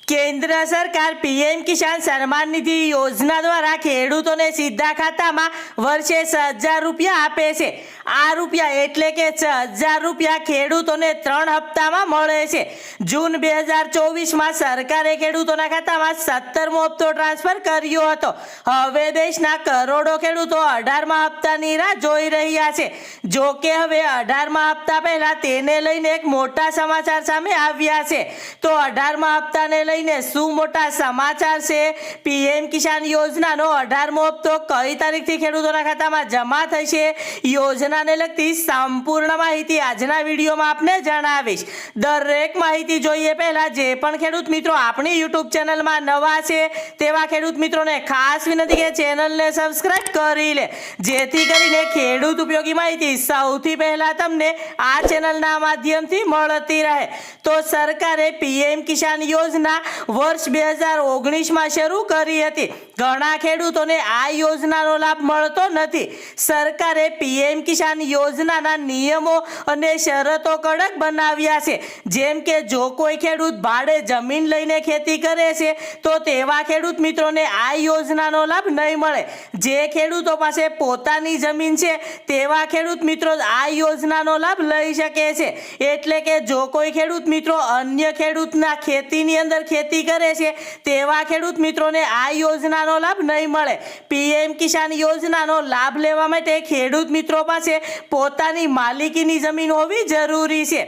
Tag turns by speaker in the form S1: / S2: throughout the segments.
S1: केंद्र सरकार पीएम किसान सम्मान निधि योजना द्वारा खेडूतोने सीधा खातामां वर्षे 6,000 રૂપિયા આપે છે। આ રૂપિયા એટલે કે 6,000 રૂપિયા ખેડૂતોને 3 હપ્તામાં મળે છે। જૂન 2024માં સરકારે ખેડૂતોના ખાતામાં 17મો હપ્તો ટ્રાન્સફર કર્યો હતો। હવે દેશના કરોડો ખેડૂતો 18મા હપ્તાની રાહ જોઈ રહ્યા છે। જો કે હવે 18મા હપ્તા પહેલા તેને લઈને એક મોટા સમાચાર સામે આવ્યા છે। તો 18મા હપ્તાને લઈને શું મોટા સમાચાર છે? પીએમ કિસાન યોજનાનો 18મો હપ્તો કઈ તારીખથી ખેડૂતોના ખાતામાં જમા થશે? યોજનાને લગતી સંપૂર્ણ માહિતી આજના વિડીયોમાં આપને જણાવીશ। દરેક માહિતી જોઈએ પહેલા જે પણ ખેડૂત મિત્રો આપણી YouTube ચેનલમાં નવા છે તેવા ખેડૂત મિત્રોને ખાસ વિનંતી કે ચેનલને સબસ્ક્રાઇબ કરી લે, જેથી કરીને ખેડૂત ઉપયોગી માહિતી સૌથી પહેલા તમને આ ચેનલના માધ્યમથી મળતી રહે। તો સરકારે પીએમ કિસાન યોજના વર્ષ 2019માં શરૂ કરી હતી। ઘણા ખેડૂતોને આ યોજનાનો લાભ મળતો નથી। સરકારે પીએમ કિસાન યોજનાના નિયમો અને શરતો કડક બનાવ્યા છે। જેમ કે જો કોઈ ખેડૂત ભાડે જમીન લઈને ખેતી કરે છે તો તેવા ખેડૂત મિત્રોને આ યોજનાનો લાભ નહીં મળે। જે ખેડૂતો પાસે પોતાની જમીન છે તેવા ખેડૂત મિત્રો આ યોજનાનો લાભ લઈ શકે છે। એટલે કે જો કોઈ ખેડૂત મિત્રો અન્ય ખેડૂતના ખેતીની અંદર ખેતી કરે છે તેવા ખેડૂત મિત્રોને આ યોજનાનો લાભ નહીં મળે। પીએમ કિસાન યોજનાનો લાભ લેવા માટે ખેડૂત મિત્રો પાસે પોતાની માલિકીની જમીન હોવી જરૂરી છે।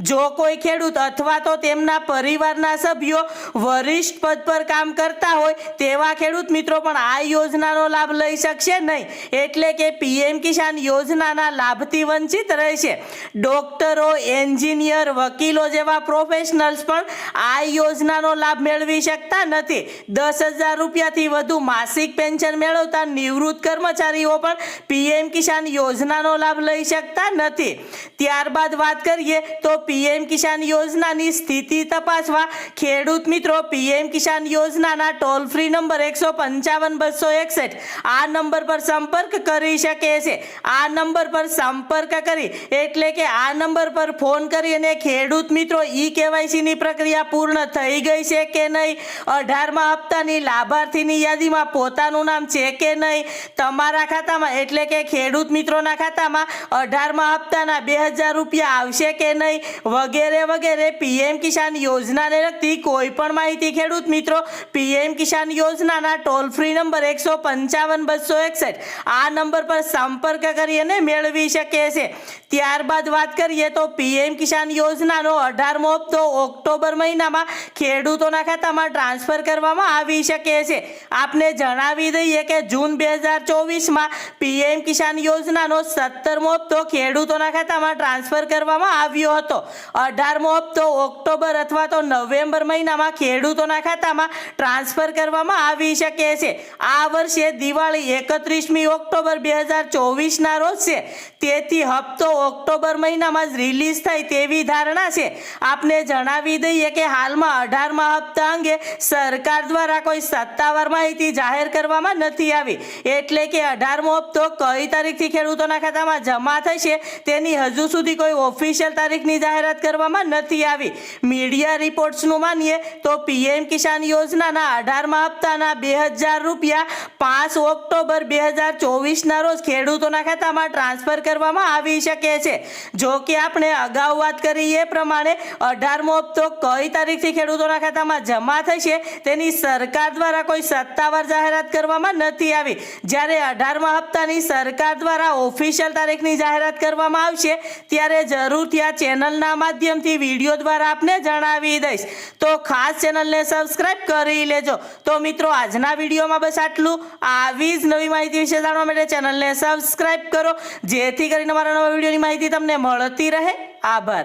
S1: જો કોઈ ખેડૂત અથવા તો તેમના પરિવારના સભ્યો વરિષ્ઠ પદ પર કામ કરતા હોય તેવા ખેડૂત મિત્રો પણ આ યોજનાનો લાભ લઈ શકશે નહીં। એટલે કે પીએમ કિસાન યોજનાના લાભથી વંચિત રહેશે। ડોક્ટરો, એન્જિનિયર, વકીલો જેવા પ્રોફેશનલ્સ પણ આ યોજનાનો લાભ મેળવી શકતા નથી। 10,000 રૂપિયાથી વધુ માસિક પેન્શન મેળવતા નિવૃત્ત કર્મચારીઓ પણ પીએમ કિસાન યોજનાનો લાભ લઈ શકતા નથી। ત્યારબાદ વાત કરીએ તો પીએમ કિસાન યોજનાની સ્થિતિ તપાસવા ખેડૂત મિત્રો પીએમ કિસાન યોજનાના ટોલ ફ્રી નંબર 155-261 આ નંબર પર સંપર્ક કરી શકે છે। આ નંબર પર સંપર્ક કરી એટલે કે આ નંબર પર ફોન કરી અને ખેડૂત મિત્રો KYC ની પ્રક્રિયા પૂર્ણ થઈ ગઈ છે કે નહીં, 18મા હપ્તાની લાભાર્થીની યાદીમાં પોતાનું નામ છે કે નહીં, તમારા ખાતામાં એટલે કે ખેડૂત મિત્રોના ખાતામાં 18મા હપ્તાના 2,000 રૂપિયા આવશે કે નહીં, વગેરે વગેરે પીએમ કિસાન યોજનાને લગતી કોઈ પણ માહિતી ખેડૂત મિત્રો પીએમ કિસાન યોજનાના ટોલ ફ્રી નંબર 155-261 આ નંબર પર સંપર્ક કરી અને મેળવી શકે છે। ત્યારબાદ વાત કરીએ તો પીએમ કિસાન યોજનાનો 18મો હપ્તો ઓક્ટોબર મહિનામાં ખેડૂતોના ખાતામાં ટ્રાન્સફર કરવામાં આવી શકે છે। આપને જણાવી દઈએ કે જૂન 2024માં પીએમ કિસાન યોજનાનો 17મો હપ્તો ખેડૂતોના ખાતામાં ટ્રાન્સફર કરવામાં આવ્યો હતો। 18મો હપ્તો ઓક્ટોબર અથવા તો નવેમ્બર મહિનામાં ખેડૂતોના ખાતામાં ટ્રાન્સફર કરવામાં આવી શકે છે। આ વર્ષે દિવાળી 31મી ઓક્ટોબર 2024ના રોજ છે, તેથી હપ્તો ઓક્ટોબર મહિનામાં જ રિલીઝ થાય તેવી ધારણા છે। આપને જણાવી દઈએ કે હાલમાં 18મા હપ્તા અંગે સરકાર દ્વારા કોઈ સત્તાવાર માહિતી જાહેર કરવામાં નથી આવી। એટલે કે 18મો હપ્તો કઈ તારીખથી ખેડૂતોના ખાતામાં જમા થશે તેની હજુ સુધી કોઈ ઓફિશિયલ તારીખની જાહેરાત કરવામાં નથી આવી। મીડિયા રિપોર્ટ્સનું માનીએ તો પીએમ કિસાન યોજનાના 18મા હપ્તાના 2,000 રૂપિયા 5 ઓક્ટોબર 2024ના રોજ ખેડૂતોના ખાતામાં ટ્રાન્સફર કરવામાં આવી શકે છે। જો કે આપણે અગાઉ વાત કરી એ પ્રમાણે 18મો હપ્તો કઈ તારીખથી ખેડૂતોના ખાતામાં જમા થશે તેની સરકાર દ્વારા કોઈ સત્તાવાર જાહેરાત કરવામાં નથી આવી। જ્યારે 18મા હપ્તાની સરકાર દ્વારા ઓફિશિયલ તારીખની જાહેરાત કરવામાં આવશે ત્યારે જરૂરથી આ ચેનલના માધ્યમથી વિડીયો દ્વારા આપને જણાવી દઈશ। તો ખાસ ચેનલને સબસ્ક્રાઇબ કરી લેજો। તો મિત્રો આજના વિડીયોમાં બસ આટલું। આવી જ નવી માહિતી વિશે જાણવા માટે ચેનલને સબસ્ક્રાઇબ કરો, જેથી કરીને મારા નવા વિડીયોની માહિતી તમને મળતી રહે। આભાર।